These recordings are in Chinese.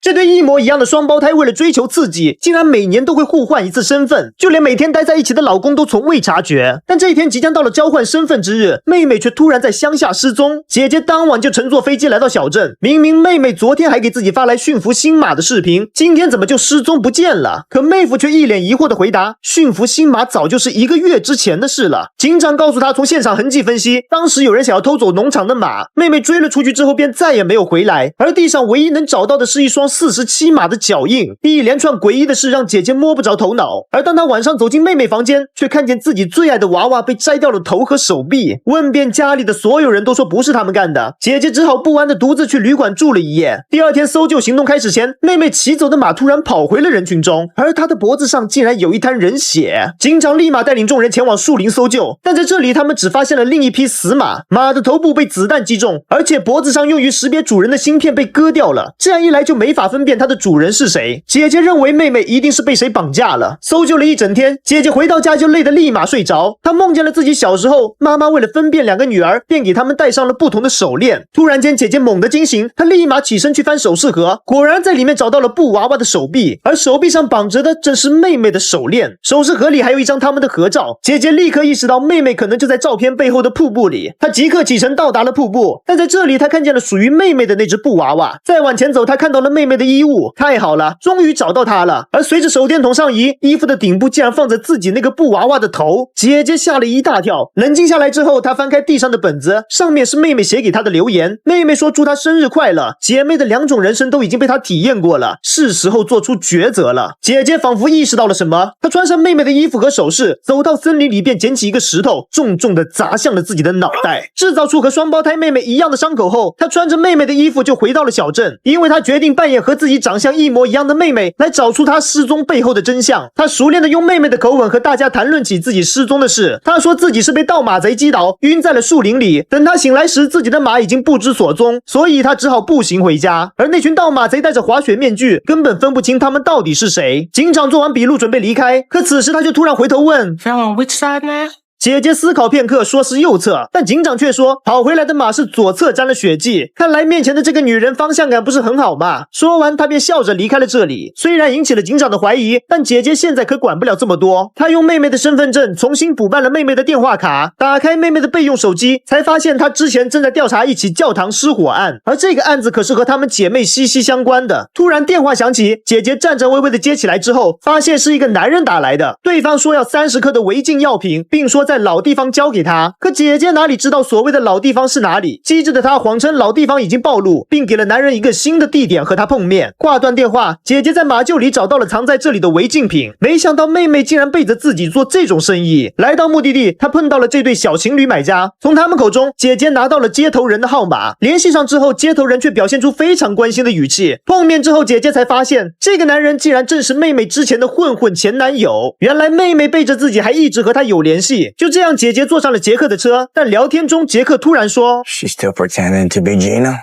这对一模一样的双胞胎为了追求刺激，竟然每年都会互换一次身份，就连每天待在一起的老公都从未察觉。但这一天即将到了交换身份之日，妹妹却突然在乡下失踪。姐姐当晚就乘坐飞机来到小镇，明明妹妹昨天还给自己发来驯服新马的视频，今天怎么就失踪不见了？可妹夫却一脸疑惑地回答，驯服新马早就是1个月之前的事了。警长告诉他，从现场痕迹分析，当时有人想要偷走农场的马，妹妹追了出去之后便再也没有回来，而地上唯一能找到的是一双47码的脚印。一连串诡异的事让姐姐摸不着头脑，而当她晚上走进妹妹房间，却看见自己最爱的娃娃被摘掉了头和手臂，问遍家里的所有人都说不是他们干的，姐姐只好不安的独自去旅馆住了一夜。第二天搜救行动开始前，妹妹骑走的马突然跑回了人群中，而她的脖子上竟然有一滩人血。警长立马带领众人前往树林搜救，但在这里他们只发现了另一匹死马，马的头部被子弹击中，而且脖子上用于识别主人的芯片被割掉了，这样一来就没法分辨它的主人是谁。姐姐认为妹妹一定是被谁绑架了。搜救了一整天，姐姐回到家就累得立马睡着。她梦见了自己小时候，妈妈为了分辨2个女儿，便给她们戴上了不同的手链。突然间，姐姐猛地惊醒，她立马起身去翻首饰盒，果然在里面找到了布娃娃的手臂，而手臂上绑着的正是妹妹的手链。首饰盒里还有一张他们的合照，姐姐立刻意识到妹妹可能就在照片背后的瀑布里，她即刻启程到达了瀑布。但在这里，她看见了属于妹妹的那只布娃娃。再往前走，她看到了妹妹的衣物，太好了，终于找到她了。而随着手电筒上移，衣服的顶部竟然放着自己那个布娃娃的头。姐姐吓了一大跳，冷静下来之后，她翻开地上的本子，上面是妹妹写给她的留言。妹妹说祝她生日快乐，姐妹的2种人生都已经被她体验过了，是时候做出抉择了。姐姐仿佛意识到了什么，她穿上妹妹的衣服和首饰，走到森林里便捡起一个石头，重重地砸向了自己的脑袋，制造出和双胞胎妹妹一样的伤口后，她穿着妹妹的衣服就回到了小镇，因为她决定扮演和自己长相一模一样的妹妹，来找出她失踪背后的真相。她熟练地用妹妹的口吻和大家谈论起自己失踪的事。她说自己是被盗马贼击倒，晕在了树林里，等她醒来时，自己的马已经不知所踪，所以她只好步行回家。而那群盗马贼戴着滑雪面具，根本分不清他们到底是谁。警长做完笔录准备离开，可此时他就突然回头问 Fell on which side now? 姐姐思考片刻，说是右侧，但警长却说跑回来的马是左侧沾了血迹，看来面前的这个女人方向感不是很好嘛。说完，他便笑着离开了这里。虽然引起了警长的怀疑，但姐姐现在可管不了这么多。她用妹妹的身份证重新补办了妹妹的电话卡，打开妹妹的备用手机，才发现她之前正在调查一起教堂失火案，而这个案子可是和她们姐妹息息相关的。突然电话响起，姐姐战战巍巍的接起来之后，发现是一个男人打来的，对方说要30克的违禁药品，并说在老地方交给他。可姐姐哪里知道所谓的老地方是哪里，机智的她谎称老地方已经暴露，并给了男人一个新的地点和他碰面。挂断电话，姐姐在马厩里找到了藏在这里的违禁品，没想到妹妹竟然背着自己做这种生意。来到目的地，她碰到了这对小情侣买家，从他们口中，姐姐拿到了接头人的号码。联系上之后，接头人却表现出非常关心的语气。碰面之后，姐姐才发现这个男人竟然正是妹妹之前的混混前男友。原来妹妹背着自己还一直和他有联系。就这样，姐姐坐上了杰克的车，但聊天中杰克突然说 She's still pretending to be Gina?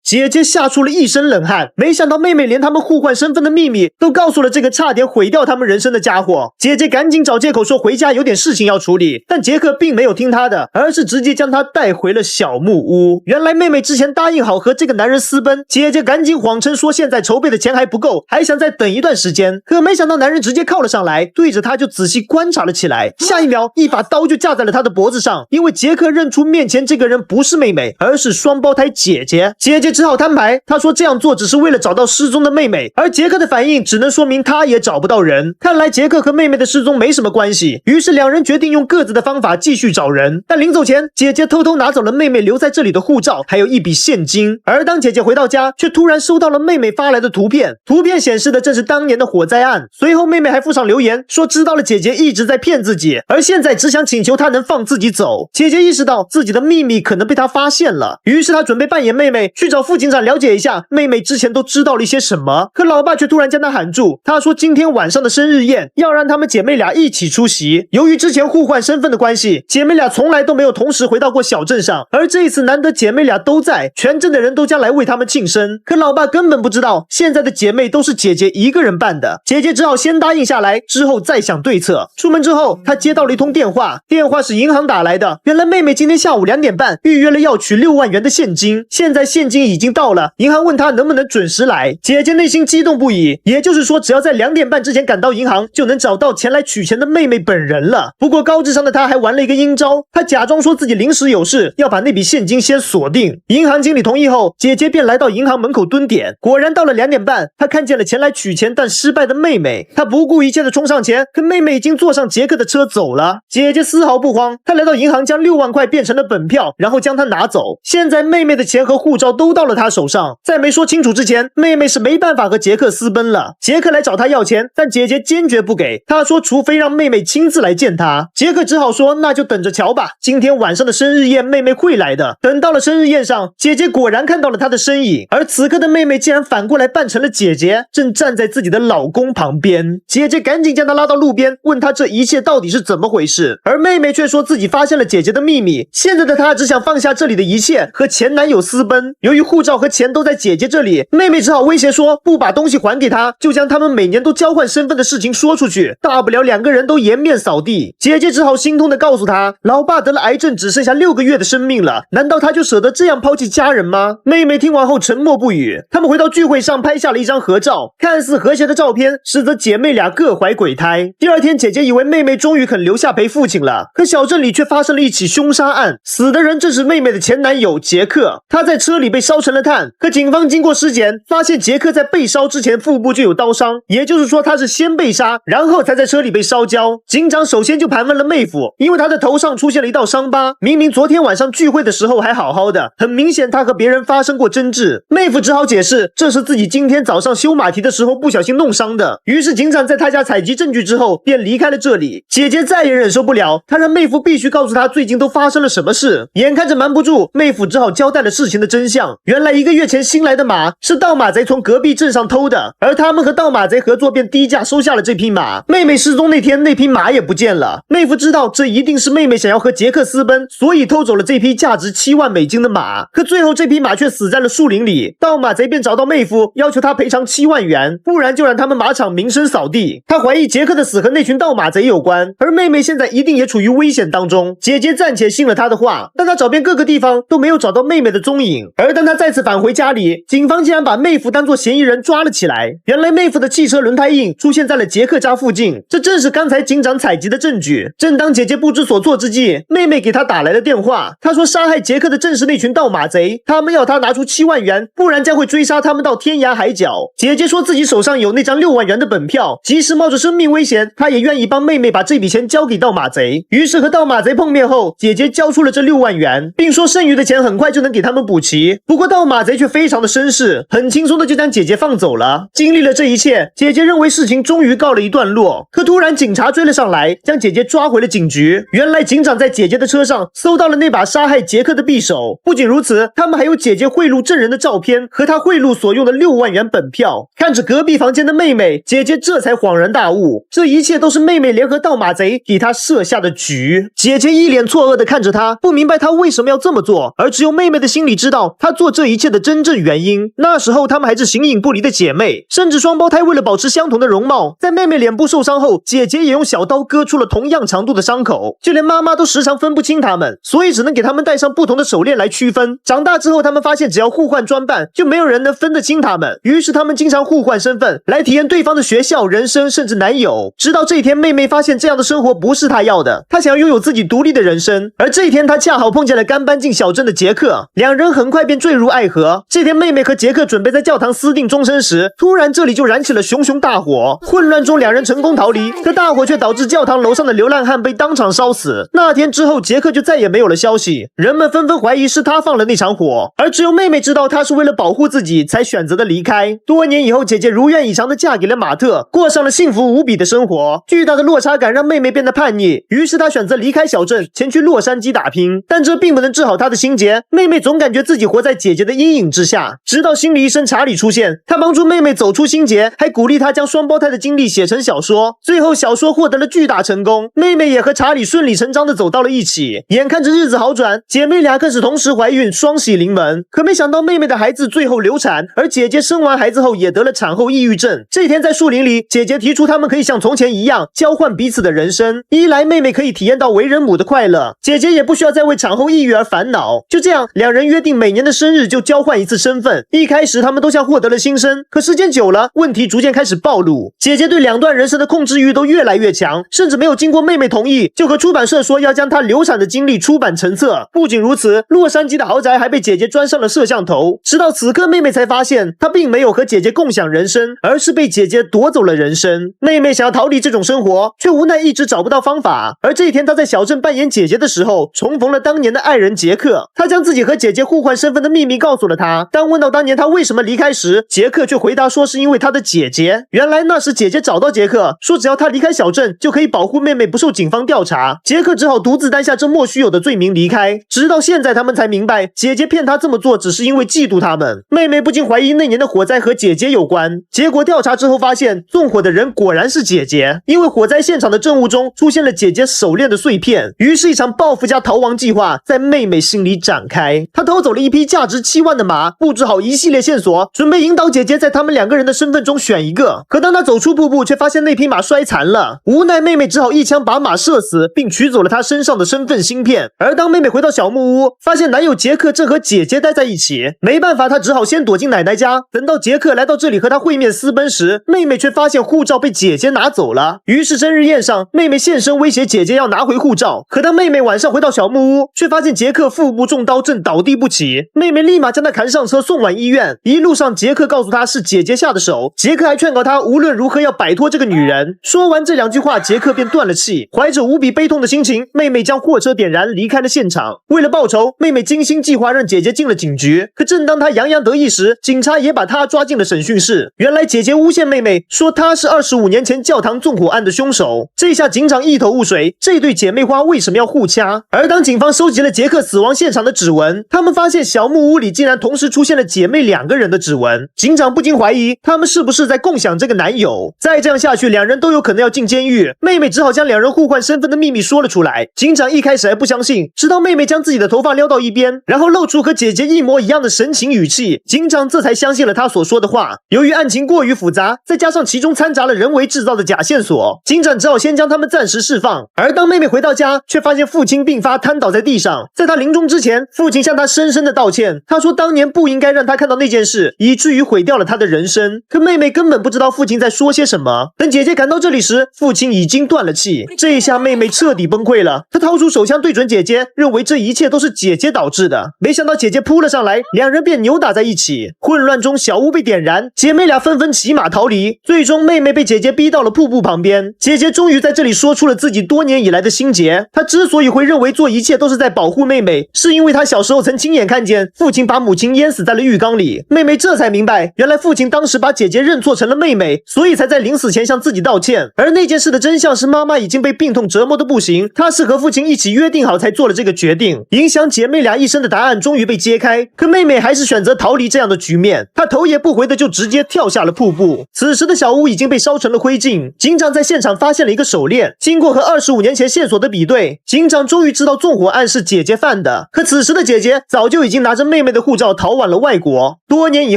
姐姐吓出了一身冷汗，没想到妹妹连他们互换身份的秘密都告诉了这个差点毁掉他们人生的家伙。姐姐赶紧找借口说回家有点事情要处理，但杰克并没有听她的，而是直接将她带回了小木屋。原来妹妹之前答应好和这个男人私奔，姐姐赶紧谎称说现在筹备的钱还不够，还想再等一段时间。可没想到男人直接靠了上来，对着她就仔细观察了起来，下一秒一把刀就架在了她的脖子上。因为杰克认出面前这个人不是妹妹，而是双胞胎姐姐。姐姐只好摊牌，她说这样做只是为了找到失踪的妹妹，而杰克的反应只能说明他也找不到人。看来杰克和妹妹的失踪没什么关系，于是两人决定用各自的方法继续找人。但临走前，姐姐偷偷拿走了妹妹留在这里的护照，还有一笔现金。而当姐姐回到家，却突然收到了妹妹发来的图片，图片显示的正是当年的火灾案。随后妹妹还附上留言，说知道了姐姐一直在骗自己，而现在只想请求她能放自己走。姐姐意识到自己的秘密可能被她发现了，于是她准备扮演妹妹去找副警长了解一下妹妹之前都知道了一些什么。可老爸却突然将她喊住，他说今天晚上的生日宴要让她们姐妹俩一起出席。由于之前互换身份的关系，姐妹俩从来都没有同时回到过小镇上，而这一次难得姐妹俩都在，全镇的人都将来为她们庆生。可老爸根本不知道现在的姐妹都是姐姐一个人办的，姐姐只好先答应下来，之后再想对策。出门之后，她接到了一通电话，电话是银行打来的。原来妹妹今天下午2点半预约了要取6万元的现金，现在现金已已经到了，银行问她能不能准时来。姐姐内心激动不已，也就是说只要在2点半之前赶到银行，就能找到前来取钱的妹妹本人了。不过高智商的她还玩了一个阴招，她假装说自己临时有事，要把那笔现金先锁定。银行经理同意后，姐姐便来到银行门口蹲点。果然到了2点半，她看见了前来取钱但失败的妹妹，她不顾一切的冲上前，可妹妹已经坐上杰克的车走了。姐姐丝毫不慌，她来到银行将6万块变成了本票，然后将它拿走。现在妹妹的钱和护照都到了她手上，在没说清楚之前，妹妹是没办法和杰克私奔了。杰克来找她要钱，但姐姐坚决不给，她说除非让妹妹亲自来见她。杰克只好说那就等着瞧吧，今天晚上的生日宴妹妹会来的。等到了生日宴上，姐姐果然看到了她的身影，而此刻的妹妹竟然反过来扮成了姐姐，正站在自己的老公旁边。姐姐赶紧将她拉到路边，问她这一切到底是怎么回事，而妹妹却说自己发现了姐姐的秘密，现在的她只想放下这里的一切，和前男友私奔。由于护照和钱都在姐姐这里，妹妹只好威胁说不把东西还给她，就将他们每年都交换身份的事情说出去，大不了2个人都颜面扫地。姐姐只好心痛地告诉她，老爸得了癌症，只剩下6个月的生命了，难道她就舍得这样抛弃家人吗？妹妹听完后沉默不语。他们回到聚会上拍下了一张合照，看似和谐的照片，实则姐妹俩各怀鬼胎。第2天，姐姐以为妹妹终于肯留下陪父亲了，可小镇里却发生了一起凶杀案，死的人正是妹妹的前男友杰克，他在车里被烧成了炭。可警方经过尸检，发现杰克在被烧之前腹部就有刀伤，也就是说他是先被杀，然后才在车里被烧焦。警长首先就盘问了妹夫，因为他的头上出现了一道伤疤，明明昨天晚上聚会的时候还好好的，很明显他和别人发生过争执。妹夫只好解释，这是自己今天早上修马蹄的时候不小心弄伤的。于是警长在他家采集证据之后便离开了这里。姐姐再也忍受不了，她让妹夫必须告诉她最近都发生了什么事。眼看着瞒不住，妹夫只好交代了事情的真相。原来1个月前新来的马是盗马贼从隔壁镇上偷的，而他们和盗马贼合作，便低价收下了这匹马。妹妹失踪那天，那匹马也不见了。妹夫知道这一定是妹妹想要和杰克私奔，所以偷走了这匹价值7万美金的马。可最后这匹马却死在了树林里，盗马贼便找到妹夫，要求他赔偿7万元，不然就让他们马场名声扫地。他怀疑杰克的死和那群盗马贼有关，而妹妹现在一定也处于危险当中。姐姐暂且信了他的话，但他找遍各个地方都没有找到妹妹的踪影。而当他再次返回家里，警方竟然把妹夫当作嫌疑人抓了起来。原来妹夫的汽车轮胎印出现在了杰克家附近，这正是刚才警长采集的证据。正当姐姐不知所措之际，妹妹给她打来了电话，她说杀害杰克的正是那群盗马贼，他们要她拿出7万元，不然将会追杀他们到天涯海角。姐姐说自己手上有那张6万元的本票，即使冒着生命危险，她也愿意帮妹妹把这笔钱交给盗马贼。于是和盗马贼碰面后，姐姐交出了这6万元，并说剩余的钱很快就能给他们补齐。不过盗马贼却非常的绅士，很轻松的就将姐姐放走了。经历了这一切，姐姐认为事情终于告了一段落。可突然警察追了上来，将姐姐抓回了警局。原来警长在姐姐的车上搜到了那把杀害杰克的匕首，不仅如此，他们还有姐姐贿赂证人的照片和她贿赂所用的6万元本票。看着隔壁房间的妹妹，姐姐这才恍然大悟，这一切都是妹妹联合盗马贼给她设下的局。姐姐一脸错愕地看着她，不明白她为什么要这么做，而只有妹妹的心里知道她做这一切的真正原因。那时候她们还是形影不离的姐妹，甚至双胞胎为了保持相同的容貌，在妹妹脸部受伤后，姐姐也用小刀割出了同样长度的伤口。就连妈妈都时常分不清她们，所以只能给她们戴上不同的手链来区分。长大之后，她们发现只要互换装扮，就没有人能分得清她们，于是她们经常互换身份，来体验对方的学校、人生，甚至男友。直到这一天，妹妹发现这样的生活不是她要的，她想要拥有自己独立的人生。而这一天，她恰好碰见了刚搬进小镇的杰克，两人很快便坠入爱河。这天，妹妹和杰克准备在教堂私定终身时，突然这里就燃起了熊熊大火，混乱中两人成功逃离，可大火却导致教堂楼上的流浪汉被当场烧死。那天之后，杰克就再也没有了消息，人们纷纷怀疑是他放了那场火，而只有妹妹知道他是为了保护自己才选择的离开。多年以后，姐姐如愿以偿的嫁给了马特，过上了幸福无比的生活。巨大的落差感让妹妹变得叛逆，于是她选择离开小镇，前去洛杉矶打拼。但这并不能治好她的心结，妹妹总感觉自己活在姐姐的阴影之下。直到心理医生查理出现，他帮助妹妹走出心结，还鼓励她将双胞胎的经历写成小说。最后小说获得了巨大成功，妹妹也和查理顺理成章的走到了一起。眼看着日子好转，姐妹俩更是同时怀孕，双喜临门。可没想到妹妹的孩子最后流产，而姐姐生完孩子后也得了产后抑郁症。这天在树林里，姐姐提出她们可以像从前一样交换彼此的人生，一来妹妹可以体验到为人母的快乐，姐姐也不需要再为产后抑郁而烦恼。就这样，两人约定每年的生日就交换一次身份。一开始他们都像获得了新生，可时间久了，问题逐渐开始暴露。姐姐对两段人生的控制欲都越来越强，甚至没有经过妹妹同意，就和出版社说要将她流产的经历出版成册。不仅如此，洛杉矶的豪宅还被姐姐装上了摄像头。直到此刻，妹妹才发现她并没有和姐姐共享人生，而是被姐姐夺走了人生。妹妹想要逃离这种生活，却无奈一直找不到方法。而这一天，她在小镇扮演姐姐的时候，重逢了当年的爱人杰克。她将自己和姐姐互换身份的秘密告诉了他。当问到当年他为什么离开时，杰克却回答说是因为他的姐姐。原来那时姐姐找到杰克，说只要他离开小镇，就可以保护妹妹不受警方调查。杰克只好独自担下这莫须有的罪名离开。直到现在他们才明白，姐姐骗他这么做只是因为嫉妒他们。妹妹不禁怀疑那年的火灾和姐姐有关，结果调查之后发现，纵火的人果然是姐姐，因为火灾现场的证物中出现了姐姐手链的碎片。于是一场报复加逃亡计划在妹妹心里展开。她偷走了一匹价值7万的马，布置好一系列线索，准备引导姐姐在他们两个人的身份中选一个。可当她走出瀑布，却发现那匹马摔残了。无奈妹妹只好一枪把马射死，并取走了她身上的身份芯片。而当妹妹回到小木屋，发现男友杰克正和姐姐待在一起，没办法，她只好先躲进奶奶家。等到杰克来到这里和她会面私奔时，妹妹却发现护照被姐姐拿走了。于是生日宴上，妹妹现身威胁姐姐要拿回护照。可当妹妹晚上回到小木屋，却发现杰克腹部中刀，正倒地不起。妹妹立马将他扛上车送往医院。一路上，杰克告诉她是姐姐下的手，杰克还劝告她无论如何要摆脱这个女人。说完这两句话，杰克便断了气。怀着无比悲痛的心情，妹妹将货车点燃，离开了现场。为了报仇，妹妹精心计划让姐姐进了警局。可正当她洋洋得意时，警察也把她抓进了审讯室。原来姐姐诬陷妹妹，说她是25年前教堂纵火案的凶手。这下警长一头雾水，这对姐妹花为什么要互掐？而当警方收集了杰克死亡现场的指纹，他们发现小木屋里竟然同时出现了姐妹2个人的指纹。警长不禁怀疑，他们是不是在共享这个男友？再这样下去，两人都有可能要进监狱。妹妹只好将两人互换身份的秘密说了出来。警长一开始还不相信，直到妹妹将自己的头发撩到一边，然后露出和姐姐一模一样的神情语气，警长这才相信了她所说的话。由于案情过于复杂，再加上其中掺杂了人为制造的假线索，警长只好先将他们暂时释放。而当妹妹回到家，却发现父亲病发瘫倒在地上。在他临终之前，父亲向他深深的道歉，他说当年不应该让他看到那件事，以至于毁掉了他的人生。可妹妹根本不知道父亲在说些什么。等姐姐赶到这里时，父亲已经断了气。这一下妹妹彻底崩溃了，她掏出手枪对准姐姐，认为这一切都是姐姐导致的。没想到姐姐扑了上来，两人便扭打在一起。混乱中，小屋被点燃，姐妹俩纷纷骑马逃离。最终妹妹被姐姐逼到了瀑布旁边。姐姐终于在这里说出了自己多年以来的心结。她之所以会认为做一切都是在保护妹妹，是因为她小时候曾亲眼看见父亲把母亲淹死在了浴缸里。妹妹这才明白，原来父亲当时把姐姐认错成了妹妹，所以才在临死前向自己道歉。而那件事的真相是，妈妈已经被病痛折磨得不行，她是和父亲一起约定好才做了这个决定。影响姐妹俩一生的答案终于被揭开，可妹妹还是选择逃离这样的局面，她头也不回的就直接跳下了瀑布。此时的小屋已经被烧成了灰烬。警长在现场发现了一个手链，经过和25年前线索的比对，警长终于知道纵火案是姐姐犯的。可此时的姐姐早就已经拿着妹妹的护照逃往了外国。多年以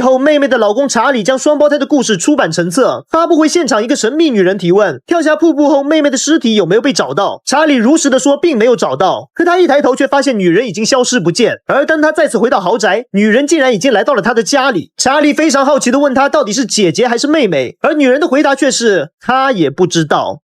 后，妹妹的老公查理将双胞胎的故事出版成册。发布会现场，一个神秘女人提问，跳下瀑布后妹妹的尸体有没有被找到？查理如实的说并没有找到。可他一抬头却发现女人已经消失不见。而当他再次回到豪宅，女人竟然已经来到了他的家里。查理非常好奇的问她到底是姐姐还是妹妹，而女人的回答却是她也不知道。